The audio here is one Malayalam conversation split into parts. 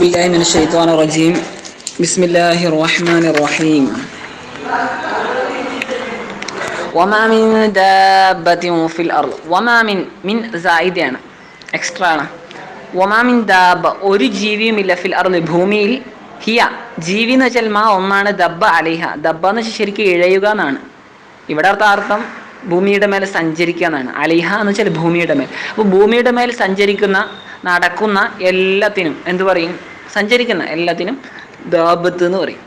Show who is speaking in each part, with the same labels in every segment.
Speaker 1: بالله من الشيطان الرجيم بسم الله الرحمن الرحيم وما من دابة في الأرض وما من زائدയാണ് എക്സ്ട്രാ ആണ് വമാ മിൻ ദാബ ഒരു ജീവിയുമില്ല ഫിൽ അർളി ഭൂമിയിൽ ഹിയ ജീവി എന്ന് വെച്ചാൽ മാ ഒന്നാണ് ദബ്ബ അലൈഹ ദബ്ബ എന്ന് വെച്ചാൽ ശരിക്കും ഇഴയുക എന്നാണ് ഇവിടെ അർത്ഥം ഭൂമിയുടെ മേലെ സഞ്ചരിക്കുക എന്നാണ് അലിഹ എന്ന് വെച്ചാൽ ഭൂമിയുടെ മേൽ. അപ്പോൾ ഭൂമിയുടെ മേൽ സഞ്ചരിക്കുന്ന നടക്കുന്ന എല്ലാത്തിനും എന്തു പറയും? സഞ്ചരിക്കുന്ന എല്ലാത്തിനും ദാബത്ത് എന്ന് പറയും.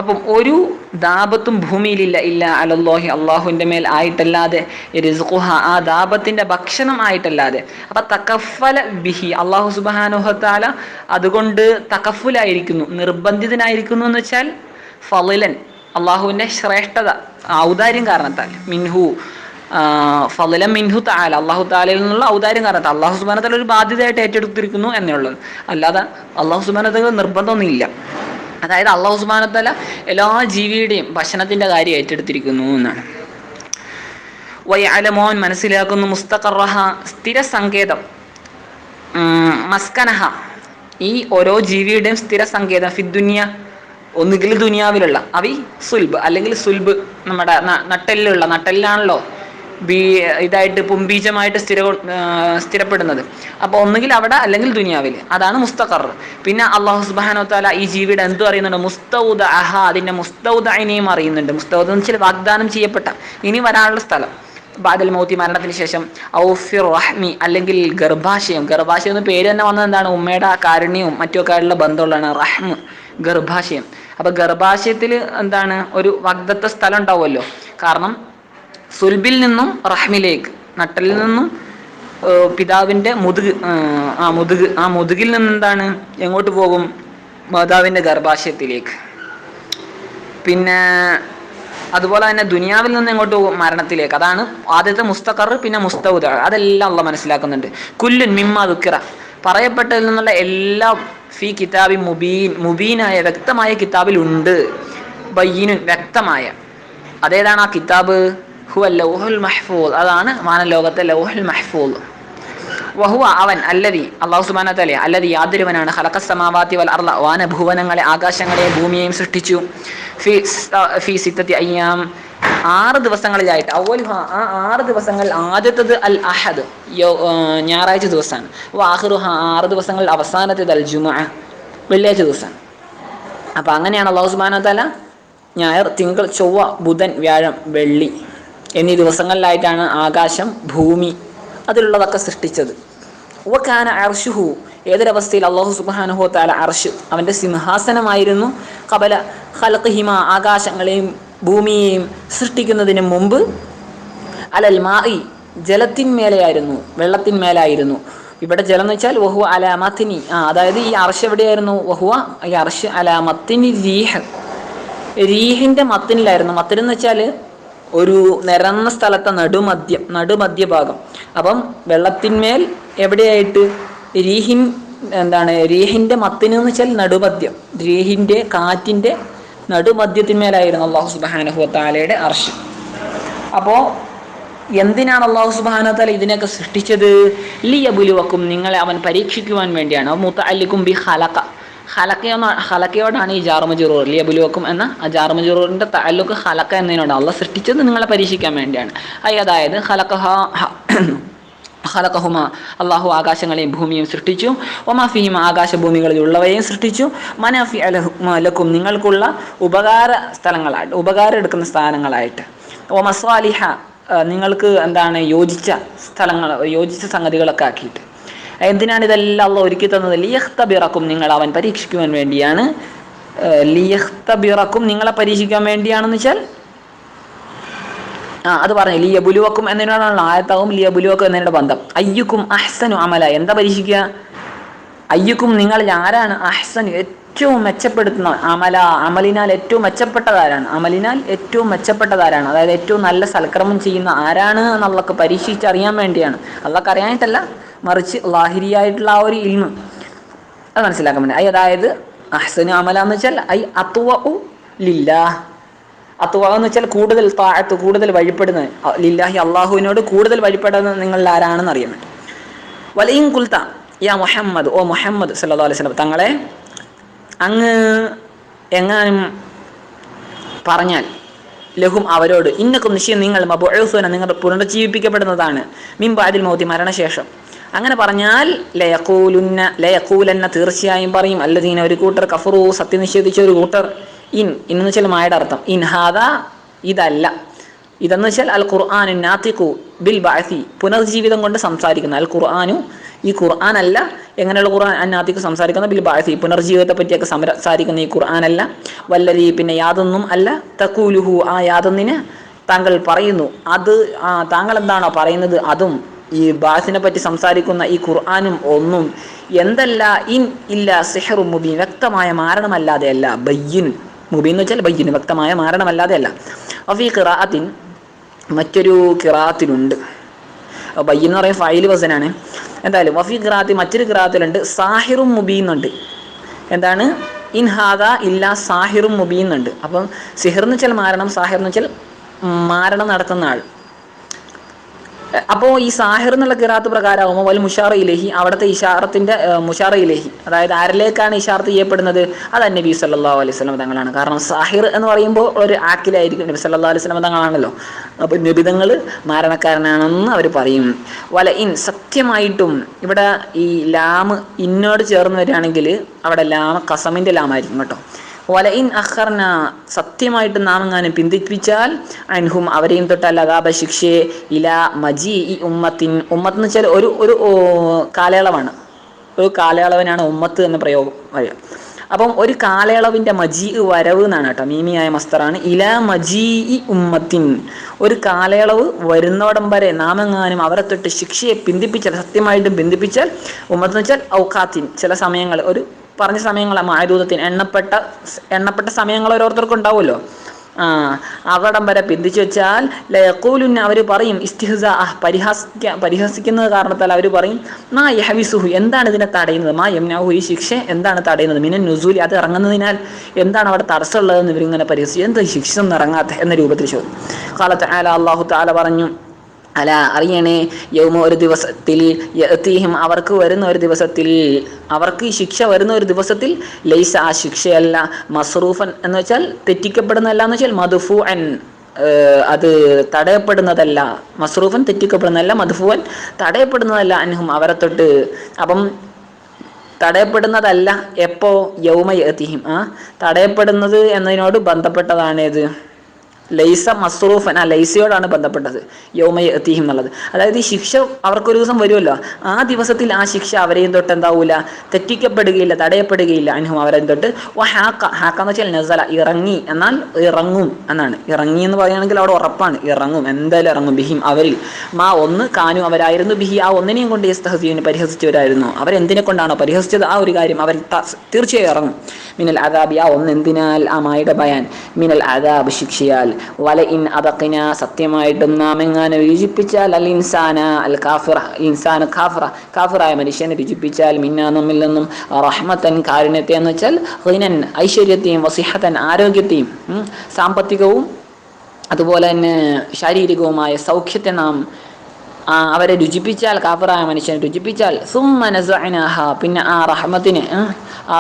Speaker 1: അപ്പം ഒരു ദാബത്തും ഭൂമിയിലില്ല ഇല്ല അലല്ലാഹി അള്ളാഹുവിൻ്റെ മേൽ ആയിട്ടല്ലാതെ റിസ്ഖുഹ ആ ദാബത്തിൻ്റെ ഭക്ഷണം ആയിട്ടല്ലാതെ. അപ്പം തകഫല ബിഹി അള്ളാഹു സുബ്ഹാനഹു വ തആല അതുകൊണ്ട് തകഫുലായിരിക്കുന്നു, നിർബന്ധിതനായിരിക്കുന്നു എന്ന് വെച്ചാൽ ഫളിലൻ അള്ളാഹുവിൻ്റെ ശ്രേഷ്ഠത ഔദാര്യം കാരണത്താൽ മിൻഹു ഫളിലൻ മിൻഹു തആല അള്ളാഹു തആലയിൽ നിന്നുള്ള ഔദാര്യം കാരണത്താൽ അള്ളാഹു സുബ്ഹാനഹു വ തആല ഒരു ബാധ്യതയായിട്ട് ഏറ്റെടുത്തിരിക്കുന്നു എന്നേ ഉള്ളത്. അല്ലാതെ അള്ളാഹു സുബ്ഹാനഹു വ തആല നിർബന്ധമൊന്നുമില്ല. അതായത് അള്ളാഹു സുബ്ഹാനഹു വ തആല എല്ലാ ജീവിയുടെയും ഭക്ഷണത്തിൻ്റെ കാര്യം ഏറ്റെടുത്തിരിക്കുന്നു എന്നാണ്. വയഅലമോൻ മനസ്സിലാക്കുന്നു മുസ്തഖറഹ സ്ഥിര സങ്കേതം, മസ്കനഹ ഈ ഓരോ ജീവിയുടെയും സ്ഥിര സങ്കേതം ഫിദ്ദുനിയ ഒന്നുകിൽ ദുനിയാവിലുള്ള അവി സുൽബ് അല്ലെങ്കിൽ സുൽബ് നമ്മുടെ നട്ടെല്ലിലാണല്ലോ ഇതായിട്ട് പുംബീജമായിട്ട് സ്ഥിരപ്പെടുന്നത്. അപ്പോൾ ഒന്നുകിൽ അവിടെ അല്ലെങ്കിൽ ദുനിയാവിൽ, അതാണ് മുസ്തഖർ. പിന്നെ അള്ളാഹു സുബ്ഹാനഹു വ തആല ഈ ജീവിയുടെ എന്തു അറിയുന്നുണ്ട്? മുസ്തൗദ അഹ അതിൻ്റെ മുസ്തൗദഇനെയും അറിയുന്നുണ്ട്. മുസ്തൗദ എന്ന് വെച്ചാൽ വാഗ്ദാനം ചെയ്യപ്പെട്ട ഇനി വരാനുള്ള സ്ഥലം. ബാദൽ മൗത്തി മരണത്തിന് ശേഷം ഔഫിർ റഹ്മി അല്ലെങ്കിൽ ഗർഭാശയം. ഗർഭാശയം എന്ന് പേര് തന്നെ വന്നത് എന്താണ്? ഉമ്മയുടെ കാരുണ്യവും മറ്റുമൊക്കെ ആയിട്ടുള്ള ബന്ധമുള്ളതാണ് റഹ്മ്, ഗർഭാശയം. അപ്പോൾ ഗർഭാശയത്തിൽ എന്താണ് ഒരു വാഗ്ദത്ത സ്ഥലം ഉണ്ടാവുമല്ലോ. കാരണം സുൽബിൽ നിന്നും റഹ്മിലേക്ക്, നട്ടലിൽ നിന്നും പിതാവിൻ്റെ മുതുകിൽ നിന്ന് എന്താണ് എങ്ങോട്ട് പോകും? മാതാവിൻ്റെ ഗർഭാശയത്തിലേക്ക്. പിന്നെ അതുപോലെ തന്നെ ദുനിയാവിൽ നിന്ന് എങ്ങോട്ട് പോകും? മരണത്തിലേക്ക്. അതാണ് ആദ്യത്തെ മുസ്തഖർ. പിന്നെ മുസ്തൗദ, അതെല്ലാം അള്ളാഹ് മനസ്സിലാക്കുന്നുണ്ട്. കുല്ലുൻ മിമ്മാ ദുക്കിറ പറയപ്പെട്ടതിൽ നിന്നുള്ള എല്ലാം ഫി കിതാബി മുബീനായ വ്യക്തമായ കിതാബിൽ ഉണ്ട്. ബയ്യിനുൻ വ്യക്തമായ. അതേതാണ് ആ കിതാബ്? ഹുവ ലൗഹുൽ മഹ്ഫൂദ്, അതാണ് വാനലോകത്തെ ലൗഹുൽ മഹ്ഫൂദ്. വഹുവ അവൻ അല്ലദി അല്ലാഹു സുബ്ഹാനഹു വ തആല അല്ലദി യാതൊരുവനാണ് ഖലഖസ് സമാവാതി വൽ അർള വാനഭുവനങ്ങളെ ആകാശങ്ങളെ ഭൂമിയെയും സൃഷ്ടിച്ചു ഫി സിത്തത്തി അയ്യാം 6 ദിവസങ്ങളിലായിട്ട്. അവ്വലുഹ ആ 6 ദിവസങ്ങൾ ആദ്യത്തേത് അൽ അഹദ് ഞായറാഴ്ച ദിവസമാണ്. വാഹിറുഹ 6 ദിവസങ്ങൾ അവസാനത്തേത് അൽ ജുമുഅ വെള്ളിയാഴ്ച ദിവസമാണ്. അപ്പം അങ്ങനെയാണ് അല്ലാഹു സുബ്ഹാനഹു വ തആല ഞായർ, തിങ്കൾ, ചൊവ്വ, ബുധൻ, വ്യാഴം, വെള്ളി എന്നീ ദിവസങ്ങളിലായിട്ടാണ് ആകാശം, ഭൂമി അതിലുള്ളതൊക്കെ സൃഷ്ടിച്ചത്. വകാന അർശുഹു ഏതൊരവസ്ഥയിൽ അല്ലാഹു സുബ്ഹാനഹു വ തആല അർശ് അവൻ്റെ സിംഹാസനമായിരുന്നു. ഖബല ഖൽഖിഹിമ ആകാശങ്ങളെയും ഭൂമിയെയും സൃഷ്ടിക്കുന്നതിന് മുമ്പ് അലൽ മാഇ ജലത്തിന്മേലെയായിരുന്നു, വെള്ളത്തിന്മേലായിരുന്നു. ഇവിടെ ജലം എന്ന് വെച്ചാൽ വഹുവ അലാമത്തിനി അതായത് ഈ അർശ് എവിടെയായിരുന്നു? വഹുവ ഈ അർശ് അലാമത്തിനി രീഹിൻ്റെ മത്തിനിലായിരുന്നു. മത്തിനെന്ന് വെച്ചാൽ ഒരു നിരന്ന സ്ഥലത്തെ നടുമധ്യഭാഗം. അപ്പം വെള്ളത്തിന്മേൽ എവിടെയായിട്ട് രീഹിൻ്റെ മത്തിന് എന്ന് വെച്ചാൽ നടുമധ്യം, രീഹിൻ്റെ കാറ്റിൻ്റെ നടുമധ്യത്തിന്മേലായിരുന്നു അല്ലാഹു സുബ്ഹാനഹു വ തആലയുടെ അർശ്. അപ്പോൾ എന്തിനാണ് അല്ലാഹു സുബ്ഹാനഹു വ തആല ഇതിനൊക്കെ സൃഷ്ടിച്ചത്? ലിയബ്ലുവക്കും നിങ്ങളെ അവൻ പരീക്ഷിക്കുവാൻ വേണ്ടിയാണ്. മുതഅല്ലിഖും ബി ഖലഖയോടാണ് ഈ ജാർ മജ്റൂർ ലിയബ്ലുവക്കും എന്ന ആ ജാർ മജ്റൂറിൻ്റെ തഅല്ലുഖ് ഖലഖ എന്നതിനോടാണ്. അല്ലാഹ് സൃഷ്ടിച്ചത് നിങ്ങളെ പരീക്ഷിക്കാൻ വേണ്ടിയാണ്. അതായത് ഖലഖഹുമ അല്ലാഹു ആകാശങ്ങളെയും ഭൂമിയെയും സൃഷ്ടിച്ചു. വമാ ഫീഹിമ ആകാശഭൂമികളിൽ ഉള്ളവയെയും സൃഷ്ടിച്ചു. മനാഫിഅ ലക്കും നിങ്ങൾക്കുള്ള ഉപകാരം എടുക്കുന്ന സ്ഥാനങ്ങളായിട്ട്. വമസാലിഹ നിങ്ങൾക്ക് എന്താണ് യോജിച്ച സംഗതികളൊക്കെ ആക്കിയിട്ട്. എന്തിനാണ് ഇതെല്ലാം അള്ളാഹ് ഒരുക്കി തന്നത്? ലിയഖ്തബിറക്കും നിങ്ങൾ അവൻ പരീക്ഷിക്കുവാൻ വേണ്ടിയാണ്. ലിയഖ്തബിറക്കും നിങ്ങളെ പരീക്ഷിക്കാൻ വേണ്ടിയാണെന്ന് വെച്ചാൽ അത് പറഞ്ഞു ലിയബ്ലുവക്കും എന്നതിനോടാണല്ലോ ആയത്താവും ലിയബ്ലുവക്കും എന്നതിൻ്റെ ബന്ധം. അയ്യുക്കും അഹ്സനു അമല എന്താ പരീക്ഷിക്കുക? അയ്യുക്കും നിങ്ങളിൽ ആരാണ് അഹ്സനു ഏറ്റവും മെച്ചപ്പെടുത്തുന്ന അമലിനാൽ ഏറ്റവും മെച്ചപ്പെട്ടതാരാണ്? അതായത് ഏറ്റവും നല്ല സൽക്രമം ചെയ്യുന്ന ആരാണ് എന്നുള്ളതൊക്കെ പരീക്ഷിച്ചറിയാൻ വേണ്ടിയാണ്. അള്ളാഹ്ക്ക് അറിയാനായിട്ടല്ല, മറിച്ച് ലാഹിരിയായിട്ടുള്ള ആ ഒരു ഇൽമ് അത് മനസ്സിലാക്കാൻ വേണ്ടി. അതായത് അഹ്സനു അമല എന്ന് വെച്ചാൽ അത്വഉ ലില്ലാഹ്. അത്വ എന്ന് വെച്ചാൽ കൂടുതൽ താഅത്ത്, കൂടുതൽ വഴിപ്പെടുന്നത് ലില്ലാഹി അള്ളാഹുവിനോട് കൂടുതൽ വഴിപ്പെടുന്നത് നിങ്ങളിൽ ആരാണെന്ന് അറിയാൻ വേണ്ടി. വലയിൻ കുൽത്ത യാ മുഹമ്മദ്, ഓ മുഹമ്മദ് സല്ലല്ലാഹു അലൈഹി വസല്ലം തങ്ങളെ അങ്ങ് എങ്ങാനും പറഞ്ഞാൽ ലഹും അവരോട് ഇന്നക്കും നിശ്ചയം നിങ്ങൾ മബൂഅൂന നിങ്ങൾ പുനർജീവിപ്പിക്കപ്പെടുന്നതാണ് മിൻ ബഅദിൽ മൗതി മരണശേഷം. അങ്ങനെ പറഞ്ഞാൽ ലയഖൂലന്ന തീർച്ചയായും പറയും അല്ലദീന ഒരു കൂട്ടർ കഫറു സത്യനിഷേധിച്ച ഒരു കൂട്ടർ എന്ന് വെച്ചാൽ മായുടെ അർത്ഥം ഇൻ ഹാദാ ഇതല്ല, ഇതെന്ന് വെച്ചാൽ അൽ ഖുർആനു നാതിഖു ബിൽ ബഅസി പുനർജീവിതം കൊണ്ട് സംസാരിക്കുന്ന അൽ ഖുർആനു ഈ ഖുർആൻ അല്ല. എങ്ങനെയുള്ള ഖുർആൻ? അന്നാതിക്ക് സംസാരിക്കുന്ന ബിൽ ബഅസി പുനർജീവിതത്തെ പറ്റിയൊക്കെ സംസാരിക്കുന്ന ഈ ഖുർആൻ അല്ല. വല്ലരി പിന്നെ യാതൊന്നും അല്ല. തഖൂലുഹു ആ യാതൊന്നിന് താങ്കൾ പറയുന്നു, അത് താങ്കൾ എന്താണോ പറയുന്നത് അതും ഈ ബാസിനെ പറ്റി സംസാരിക്കുന്ന ഈ ഖുർആനും ഒന്നും എന്തല്ല ഇൻ ഇല്ല സിഹ്റു മുബീൻ വ്യക്തമായ മാരണമല്ലാതെ അല്ല. ബയ്യിൻ മുബീൻ എന്ന് വെച്ചാൽ ബയ്യിൻ വ്യക്തമായ മാരണമല്ലാതെ അല്ല. വഫീ ഖിറാഅത്തിൻ മറ്റൊരു ഖിറാഅത്തിലുണ്ട്, ബയ്യിൻ എന്ന് പറയുന്ന ഫൈൽ വസനാണ്. എന്തായാലും വഫീ ഖിറാഅത്തി മറ്റൊരു ഖിറാഅത്തിലുണ്ട് സാഹിറും മുബീൻ എന്നുണ്ട്. എന്താണ്? ഇൻ ഹാദാ ഇല്ല സാഹിറും മുബീൻ എന്നുണ്ട്. അപ്പം സിഹിർ എന്ന് വെച്ചാൽ മാരണം, സാഹിർ എന്ന് വെച്ചാൽ മാരണം നടത്തുന്ന ആൾ. അപ്പോൾ ഈ സാഹിർ എന്നുള്ള ഖിറാഅത്ത് പ്രകാരമാകുമ്പോൾ വൽ മുഷാറ ഇലൈഹി അവിടുത്തെ ഇഷാറത്തിന്റെ മുഷാറ ഇലൈഹി അതായത് ആരിലേക്കാണ് ഇഷാറത്ത് ചെയ്യപ്പെടുന്നത്? അത് നബി സല്ലല്ലാഹു അലൈഹി വസല്ലം തങ്ങളാണ്. കാരണം സാഹിർ എന്ന് പറയുമ്പോൾ ഒരു ആക്കിലായിരിക്കും, നബി സല്ലല്ലാഹു അലൈഹി വസല്ലം തങ്ങളാണല്ലോ. അപ്പോൾ നബി തങ്ങൾ മാരണക്കാരനാണെന്ന് അവർ പറയും. വല ഇൻ സത്യമായിട്ടും ഇവിടെ ഈ ലാം ഇന്നോട് ചേർന്ന് വരികയാണെങ്കിൽ അവിടെ ലാം ഖസമിന്റെ ലാമായിരിക്കും കേട്ടോ. വല ഇൻ അഖർന സത്യമായിട്ട് നാം എങ്ങാനും പിന്തിപ്പിച്ചാൽ അൻഹും അവരെയും തൊട്ടാൽ അദാബ ശിക്ഷയെ ഇല മജി ഈ ഉമ്മത്തിൻ ഉമ്മത്ത് എന്ന് വെച്ചാൽ ഒരു കാലയളവാണ്, ഒരു കാലയളവിനാണ് ഉമ്മത്ത് എന്ന പ്രയോഗം വരിക. അപ്പം ഒരു കാലയളവിൻ്റെ മജീ വരവ് എന്നാണ് കേട്ടോ, മീമിയായ മസ്തറാണ്. ഇല മജീ ഉമ്മത്തിൻ ഒരു കാലയളവ് വരുന്നോടം വരെ നാം എങ്ങാനും അവരെ തൊട്ട് ശിക്ഷയെ പിന്തിപ്പിച്ചാൽ സത്യമായിട്ടും പിന്തിപ്പിച്ചാൽ ഉമ്മത്ത് എന്ന് വെച്ചാൽ ഔഖാത്തിൻ ചില സമയങ്ങൾ ഒരു പറഞ്ഞ സമയങ്ങളാണ് മായദൂതത്തിന് എണ്ണപ്പെട്ട സമയങ്ങൾ ഓരോരുത്തർക്കും ഉണ്ടാവുമല്ലോ. അവിടം വരെ പിന്തിച്ചു വെച്ചാൽ ലയഖൂലുന്ന അവർ പറയും ഇസ്തിഹ്സാ പരിഹസിക്കുന്നത് കാരണത്താൽ അവർ പറയും മാ യഹ്വിസുഹു എന്താണ് ഇതിനെ തടയുന്നത്, മാ യംനഉഹു ഈ ശിക്ഷ എന്താണ് തടയുന്നത്, മിനൻ നുസൂലി അത് ഇറങ്ങുന്നതിനാൽ എന്താണ് അവിടെ തടസ്സമുള്ളതെന്ന് ഇവരിങ്ങനെ പരിഹസിച്ചു. എന്താ ശിക്ഷ ഒന്നും ഇറങ്ങാത്ത എന്ന രൂപത്തിൽ ചോദിച്ചു. ഖാല തആല അല്ലാഹു തആല പറഞ്ഞു അല അറിയണേ യൗമ ഒരു ദിവസത്തിൽ യഅതീഹിം അവർക്ക് വരുന്ന ഒരു ദിവസത്തിൽ അവർക്ക് ഈ ശിക്ഷ വരുന്ന ഒരു ദിവസത്തിൽ ലൈസ ആ ശിക്ഷയല്ല മസ്റൂഫൻ എന്ന് വെച്ചാൽ തെറ്റിക്കപ്പെടുന്നതല്ല എന്ന് വെച്ചാൽ മദ്ഫൂഅൻ അത് തടയപ്പെടുന്നതല്ല. മസ്റൂഫൻ തെറ്റിക്കപ്പെടുന്നതല്ല, മദ്ഫൂഅൻ തടയപ്പെടുന്നതല്ല അൻഹും അവരെ തൊട്ട്. അപ്പം തടയപ്പെടുന്നതല്ല എപ്പോ യൗമ യഅതീഹിം തടയപ്പെടുന്നത് എന്നതിനോട് ബന്ധപ്പെട്ടതാണേത് ലൈസ മസ്റൂഫൻ ലൈസയോടാണ് ബന്ധപ്പെട്ടത് യൗമ യഅതീഹിം എന്നുള്ളത്. അതായത് ഈ ശിക്ഷ അവർക്കൊരു ദിവസം വരുമല്ലോ, ആ ദിവസത്തിൽ ആ ശിക്ഷ അവരെയും തൊട്ട് എന്താവൂല തെറ്റിക്കപ്പെടുകയില്ല, തടയപ്പെടുകയില്ല. അൻഹും അവരെയും തൊട്ട് ഹാക്ക എന്ന് വെച്ചാൽ നസല ഇറങ്ങി എന്നാൽ ഇറങ്ങും എന്നാണ്. ഇറങ്ങി എന്ന് പറയുകയാണെങ്കിൽ അവിടെ ഉറപ്പാണ് ഇറങ്ങും, എന്തായാലും ഇറങ്ങും. ബിഹിം അവരിൽ മാ ഒന്ന് കാനു അവരായിരുന്നു ബിഹി ആ ഒന്നിനെയും കൊണ്ട് യസ്തഹ്സിഊന പരിഹസിച്ചവരായിരുന്നു. അവരെന്തിനെ കൊണ്ടാണോ പരിഹസിച്ചത് ആ ഒരു കാര്യം അവർ തീർച്ചയായും ഇറങ്ങും. മിനൽ അദാബി ആ ഒന്ന് എന്തിനാൽ ആ മായുടെ ബയാൻ മിനൽ അദാബ് ശിക്ഷയാൽ. വല ഇൻ അദഖിന സത്യമായിട്ടും നാം എങ്ങാനും രുചിപ്പിച്ചാൽ അൽ ഇൻസാന അൽ കാഫിറ ഇൻസാന കാഫിറായ മനുഷ്യനെ രുചിപ്പിച്ചാൽ മിന്നാ നമ്മിൽ നിന്നും റഹ്മത്തൻ കാരുണ്യത്തെ എന്ന് വെച്ചാൽ ഹിനൻ ഐശ്വര്യത്തെയും വസിഹത്തൻ ആരോഗ്യത്തെയും സാമ്പത്തികവും അതുപോലെ തന്നെ ശാരീരികവുമായ സൗഖ്യത്തെ നാം അവരെ രുചിപ്പിച്ചാൽ കാഫിറായ മനുഷ്യനെ രുചിപ്പിച്ചാൽ സുമ്മ നസഅനാഹ പിന്നെ ആ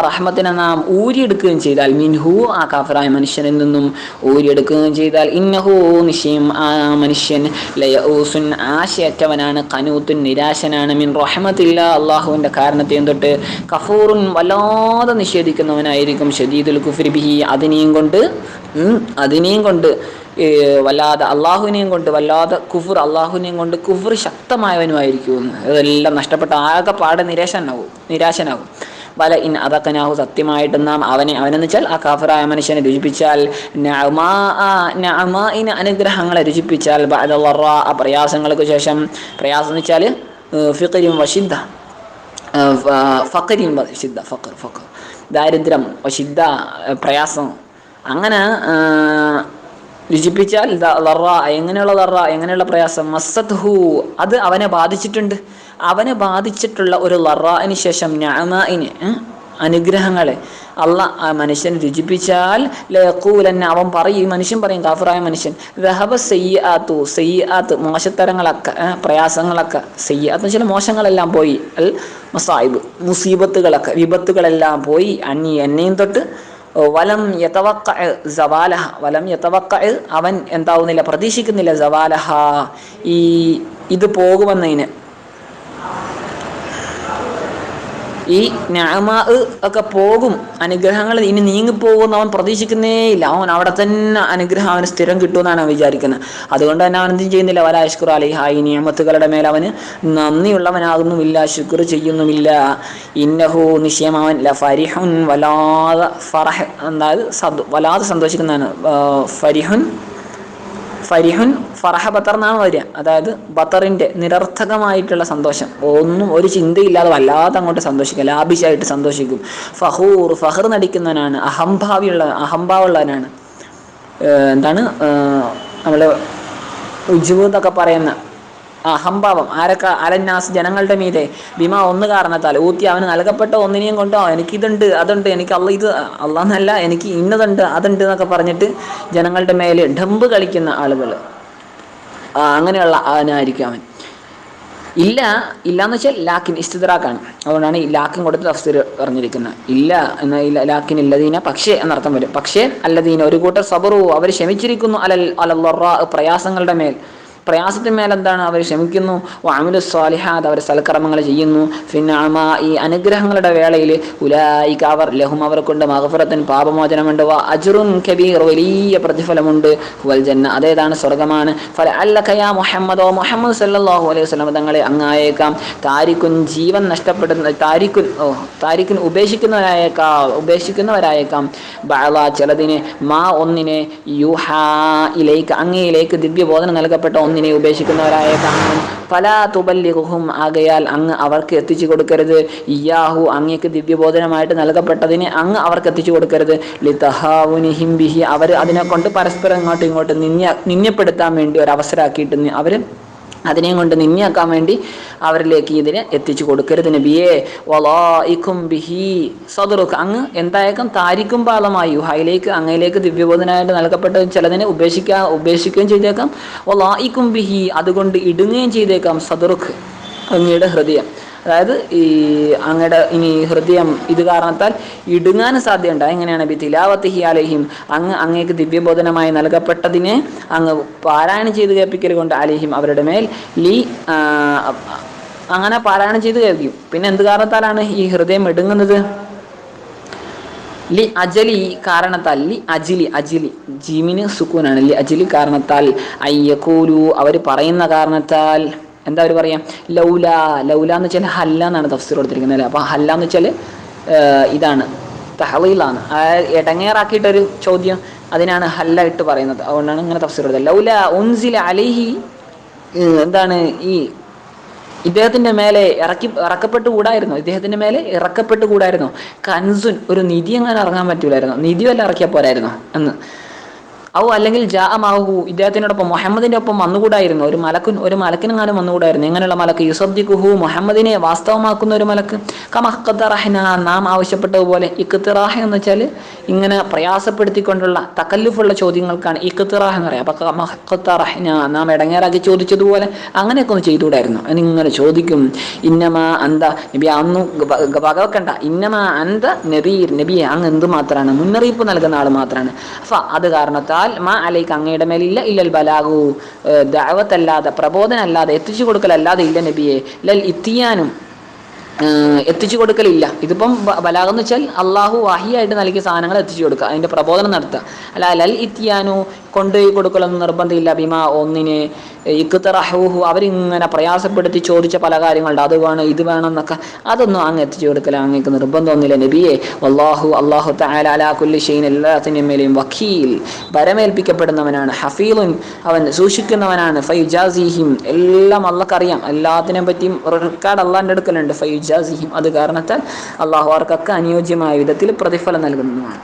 Speaker 1: റഹ്മത്തിനെ നാം ഊരിയെടുക്കുകയും ചെയ്താൽ മിൻഹു ആ കാഫിറായ മനുഷ്യനിൽ നിന്നും ഊരിയെടുക്കുകയും ചെയ്താൽ ഇന്നഹു നിശ്ചയം ആ മനുഷ്യൻ ലയഊസുൻ ആശയറ്റവനാണ് ഖനൂത്തുൻ നിരാശനാണ് മിൻ റഹ്മത്തില്ല അള്ളാഹുവിൻ്റെ കാരണത്തെയും തൊട്ട് കഫൂറുൻ വല്ലാതെ നിഷേധിക്കുന്നവനായിരിക്കും ഷദീദുൽ കുഫ്രി ബിഹി അതിനെയും കൊണ്ട് വല്ലാതെ അള്ളാഹുവിനെയും കൊണ്ട് വല്ലാതെ കുഫർ അള്ളാഹുവിനെയും കൊണ്ട് കുഫർ ശക്തമായവനുമായിരിക്കും. ഇതെല്ലാം നഷ്ടപ്പെട്ട ആകെ പാടെ നിരാശനാകും. വല ഇൻ അദഖനാഹു സത്യമായിട്ടും നാം അവനെന്ന് വെച്ചാൽ ആ കാഫിറായ മനുഷ്യനെ രുചിപ്പിച്ചാൽ നഅമാഇന അനുഗ്രഹങ്ങളെ രുചിപ്പിച്ചാൽ ബഅദ ളറാ പ്രയാസങ്ങൾക്ക് ശേഷം പ്രയാസം എന്ന് വെച്ചാൽ ഫിഖ്രിൻ വശിദ്ദ ഫഖ്രിൻ വശിദ്ദ ഫഖർ ദാരിദ്ര്യം വശിദ്ദ പ്രയാസം അങ്ങനെ രുചിപ്പിച്ചാൽ എങ്ങനെയുള്ള പ്രയാസം മസ്സത്ഹു അത് അവനെ ബാധിച്ചിട്ടുള്ള ഒരു ലറാഇന് ശേഷം നഅമാഇന് അനുഗ്രഹങ്ങളെ അള്ളാഹ് ആ മനുഷ്യൻ രുചിപ്പിച്ചാൽ ലയഖൂലന്ന അവൻ പറയും, ഈ മനുഷ്യൻ പറയും, കാഫിറായ മനുഷ്യൻ, ദഹബ സയ്യിആത്തു സയ്യിആത്ത് മോശത്തരങ്ങളൊക്കെ പ്രയാസങ്ങളൊക്കെ, സയ്യിആത്ത് എന്ന് വെച്ചാൽ മോശങ്ങളെല്ലാം പോയി, അൽ മസായിബ് മുസീബത്തുകളൊക്കെ വിപത്തുകളെല്ലാം പോയി, അന്നി എന്നെയും തൊട്ട്, വലം യതവക്ക സവാലഹ വലം യതവക്ക അവൻ എന്താവുന്നില്ല പ്രതീക്ഷിക്കുന്നില്ല, സവാലഹ ഈ ഇത് പോകുമെന്നതിന്, ഈ നഅ്മാ ഒക്കെ പോകും, അനുഗ്രഹങ്ങൾ ഇനി നീങ്ങിപ്പോകുമെന്ന് അവൻ പ്രതീക്ഷിക്കുന്നേ ഇല്ല. അവൻ അവിടെ തന്നെ അനുഗ്രഹം അവന് സ്ഥിരം കിട്ടുമെന്നാണ് അവൻ വിചാരിക്കുന്നത്. അതുകൊണ്ട് തന്നെ അവൻ എന്തും ചെയ്യുന്നില്ല, വലാ യശ്കുറു അലൈഹ ഈ നിഅമത്തുകളുടെ മേൽ അവന് നന്ദിയുള്ളവനാകുന്നുമില്ല, ശുക്ർ ചെയ്യുന്നുമില്ല. ഇന്നഹു നിശ്ചയം അവൻ ലഫരിഹുൻ വല്ലാതെ ഫറഹ്, അതായത് വല്ലാതെ സന്തോഷിക്കുന്നതാണ്. ഫരിഹുൻ ഫറഹ ബത്തർ എന്നാണ് വരിക, അതായത് ബത്തറിന്റെ നിരർത്ഥകമായിട്ടുള്ള സന്തോഷം, ഒന്നും ഒരു ചിന്തയില്ലാതെ വല്ലാതെ അങ്ങോട്ട് സന്തോഷിക്കുക, ലാഭിഷായിട്ട് സന്തോഷിക്കും. ഫഹൂർ ഫഹർ നടിക്കുന്നവനാണ്, അഹംഭാവമുള്ളവനാണ്. എന്താണ് നമ്മൾ ഉജ്ജുബ് എന്നൊക്കെ പറയുന്ന അഹംഭാവം, ആരൊക്കെ അലന്നാസ് ജനങ്ങളുടെ മീതെ, ബിമ ഒന്ന് കാരണത്താൽ, ഊത്തി അവന് നൽകപ്പെട്ട ഒന്നിനെയും കൊണ്ടോ എനിക്കിതുണ്ട് അതുണ്ട്, എനിക്ക് ഇത് അള്ളാന്നല്ല എനിക്ക് ഇന്നതുണ്ട് അതുണ്ട് എന്നൊക്കെ പറഞ്ഞിട്ട് ജനങ്ങളുടെ മേലെ ഡമ്പ് കളിക്കുന്ന ആളുകൾ, അങ്ങനെയുള്ള അവനായിരിക്കും അവൻ. ഇല്ലാന്ന് വെച്ചാൽ ലാക്കിൻ ഇസ്തിദ്റാഖാണ്, അതുകൊണ്ടാണ് ഈ ലാക്കിൻ കൊടുത്ത് തഫ്സീർ പറഞ്ഞിരിക്കുന്നത്. ഇല്ല എന്ന ലാക്കിൻ ഇല്ലദീന പക്ഷേ എന്നർത്ഥം വരും. പക്ഷേ അല്ലദീന ഒരു കൂട്ടർ സബറു അവർ ക്ഷമിച്ചിരിക്കുന്നു, അലല്ലാ പ്രയാസങ്ങളുടെ മേൽ, പ്രയാസത്തിന്മേൽ എന്താണ് അവർ ക്ഷമിക്കുന്നു, വഅമിലു സ്വാലിഹാത്ത് അവർ സൽക്കർമ്മങ്ങൾ ചെയ്യുന്നു, ഫിന്നഅമാ ഈ അനുഗ്രഹങ്ങളുടെ വേളയിൽ, ഉലൈക അവർ ലഹും അവർക്കുണ്ട് മഗ്ഫിറത്തുൻ പാപമോചനമുണ്ട്, വ അജ്റുൻ കബീർ വലിയ പ്രതിഫലമുണ്ട്, വൽ ജന്ന അതേതാണ് സ്വർഗ്ഗമാണ്. ഫലഅല്ലക യാ മുഹമ്മദ്, ഓ മുഹമ്മദ് സല്ലല്ലാഹു അലൈഹി വസല്ലം തങ്ങളെ അങ്ങായേക്കാം, താരിക്കുൻ ജീവൻ നഷ്ടപ്പെടുന്ന താരിക്കുൻ ഉപേക്ഷിക്കുന്നവരായേക്കാം, ബഅള ചിലതിനെ, മാ ഒന്നിനെ, യൂഹാ ഇലൈക അങ്ങയിലേക്ക് ദിവ്യബോധനം നൽകപ്പെട്ട ഒന്നിനെ ഉപേക്ഷിക്കുന്നവരായേക്കാം. ഫലാ തുബല്ലിഗുഹും ആകയാൽ അങ്ങ് അവർക്ക് എത്തിച്ചു കൊടുക്കരുത്, ഇയ്യാഹു അങ്ങേക്ക് ദിവ്യബോധനമായിട്ട് നൽകപ്പെട്ടതിനെ അങ്ങ് അവർക്ക് എത്തിച്ചു കൊടുക്കരുത്, ലിതഹാവുനിഹിം ബിഹി അവർ അതിനെ കൊണ്ട് പരസ്പരം ഇങ്ങോട്ടും ഇങ്ങോട്ടും നിന്യപ്പെടുത്താൻ വേണ്ടി ഒരവസരമാക്കിയിട്ട് അവർ അതിനെയും കൊണ്ട് നിന്ദിയാക്കാൻ വേണ്ടി അവരിലേക്ക് ഇതിനെ എത്തിച്ചു കൊടുക്കരുത് നബിയെ. വലായിക്കും ബിഹി സദറുക അങ്ങ് എന്തായേക്കാം താരിക്കും പാലമായി യുഹയിലേക്ക് അങ്ങയിലേക്ക് ദിവ്യബോധനായിട്ട് നൽകപ്പെട്ട ചിലതിനെ ഉപേക്ഷിക്കുകയും ചെയ്തേക്കാം. വലായിക്കും ബിഹി അതുകൊണ്ട് ഇടുങ്ങുകയും ചെയ്തേക്കാം സദറുക്ക് അങ്ങയുടെ ഹൃദയം, അതായത് ഈ അങ്ങയുടെ ഇനി ഹൃദയം ഇത് കാരണത്താൽ ഇടുങ്ങാനും സാധ്യതയുണ്ട്. എങ്ങനെയാണ് ബി തിലാവത്തിഹി അലൈഹിം അങ്ങേക്ക് ദിവ്യബോധനമായി നൽകപ്പെട്ടതിനെ അങ്ങ് പാരായണം ചെയ്ത് കേൾപ്പിക്കൽ കൊണ്ട് അലൈഹിം അവരുടെ മേൽ അങ്ങനെ പാരായണം ചെയ്ത് കേൾപ്പിക്കും. പിന്നെ എന്ത് കാരണത്താലാണ് ഈ ഹൃദയം ഇടുങ്ങുന്നത്? ലി അജലി കാരണത്താൽ, അജിലി ജീമിന് സുക്കൂനാണ്, ലി അജിലി കാരണത്താൽ, അയ്യക്കൂലു അവർ പറയുന്ന കാരണത്താൽ. എന്താ അവർ പറയാം? ലൗല എന്ന് വെച്ചാൽ ഹല്ല എന്നാണ് തഫ്സീർ കൊടുത്തിരിക്കുന്നത് അല്ലേ. അപ്പോൾ ഹല്ല എന്ന് വെച്ചാൽ ഇതാണ് തഹ്ലീലാണ്, ഇടങ്ങേറാക്കിയിട്ടൊരു ചോദ്യം, അതിനാണ് ഹല്ല ഇട്ട് പറയുന്നത്. അതുകൊണ്ടാണ് ഇങ്ങനെ തഫ്സീർ കൊടുത്തത്. ലൗല ഉൻസില അലൈഹി എന്താണ് ഈ ഇദ്ദേഹത്തിൻ്റെ മേലെ ഇറക്കപ്പെട്ടുകൂടായിരുന്നു, ഇദ്ദേഹത്തിൻ്റെ മേലെ ഇറക്കപ്പെട്ടുകൂടായിരുന്നു കൻസുൻ ഒരു നിധി അങ്ങനെ ഇറങ്ങാൻ പറ്റൂലായിരുന്നു, നിധി വല്ല ഇറക്കിയാൽ പോരായിരുന്നു എന്ന്. അല്ലെങ്കിൽ ജാഅമാഹു ഇദ്ദേഹത്തിനോടൊപ്പം മുഹമ്മദിന്റെ ഒപ്പം വന്നുകൂടായിരുന്നു ഒരു മലക്കിനെങ്ങാനും വന്നുകൂടായിരുന്നു. എങ്ങനെയുള്ള മലക്ക്? യുസദ്ദിഖുഹു മുഹമ്മദിനെ വാസ്തവമാക്കുന്ന ഒരു മലക്ക്. കമഖ്തറഹ്ന നാം ആവശ്യപ്പെട്ടതുപോലെ. ഇഖ്തിറാഹ് എന്ന് വെച്ചാൽ ഇങ്ങനെ പ്രയാസപ്പെടുത്തിക്കൊണ്ടുള്ള തകല്ലുഫുള്ള ചോദ്യങ്ങൾക്കാണ് ഇഖ്തിറാഹ് എന്ന് പറയാം. അപ്പോൾ കമഖ്തറഹ്ന നാം ഇടങ്ങേറാക്കി ചോദിച്ചതുപോലെ അങ്ങനെയൊക്കെ ഒന്ന് ചെയ്തുകൂടായിരുന്നു എന്നിങ്ങനെ ചോദിക്കും. ഇന്നമാ അന്ത നബി അന്നും വകവെക്കണ്ട, ഇന്നമാ അന്ത നബീർ നബിയെ അങ്ങ് എന്തുമാത്രമാണ് മുന്നറിയിപ്പ് നൽകുന്ന ആൾ മാത്രമാണ്. അത് കാരണത്താൽ മാ അലൈക്ക് അങ്ങയുടെ മേലില്ല ഇല്ലൽ ബലാഗു ദഅവത്തല്ലാതെ പ്രബോധനല്ലാതെ എത്തിച്ചു കൊടുക്കലല്ലാതെ ഇല്ല നബിയെ. ലൽ ഇത്തിയാനും എത്തിച്ചു കൊടുക്കലില്ല. ഇതിപ്പം ബലാഗെന്ന് വെച്ചാൽ അള്ളാഹു വഹിയായിട്ട് നൽകിയ സാധനങ്ങൾ എത്തിച്ചു കൊടുക്കുക, അതിൻ്റെ പ്രബോധനം നടത്തുക. അല്ല ലൽ ഇത്തിയാനു കൊണ്ടുപോയി കൊടുക്കലൊന്നും നിർബന്ധമില്ല. ബിമാ ഒന്നിനെ ഇഖ്തറഹൂഹു അവരിങ്ങനെ പ്രയാസപ്പെടുത്തി ചോദിച്ച പല കാര്യങ്ങളുണ്ട്, അത് വേണം ഇത് വേണം എന്നൊക്കെ, അതൊന്നും അങ്ങ് എത്തിച്ചു കൊടുക്കല അങ്ങേക്ക് നിർബന്ധമൊന്നുമില്ല നബിയെ. അല്ലാഹു തആല അലാ കുല്ലി ഷൈഇൻ എല്ലാത്തിൻ്റെ മേലെയും വക്കീൽ ഭരമേൽപ്പിക്കപ്പെടുന്നവനാണ്, ഹഫീലുൻ അവൻ സൂക്ഷിക്കുന്നവനാണ്, ഫയുജാസിഹിം എല്ലാം അള്ളാഹ്ക്കറിയാം, എല്ലാത്തിനെ പറ്റിയും റെക്കോർഡ് അള്ളാഹിൻ്റെ അടുക്കലുണ്ട്. ഫയുജാസിഹിം അത് കാരണത്താൽ അള്ളാഹു അവർക്കൊക്കെ അനുയോജ്യമായ വിധത്തിൽ പ്രതിഫലം നൽകുന്നതുമാണ്.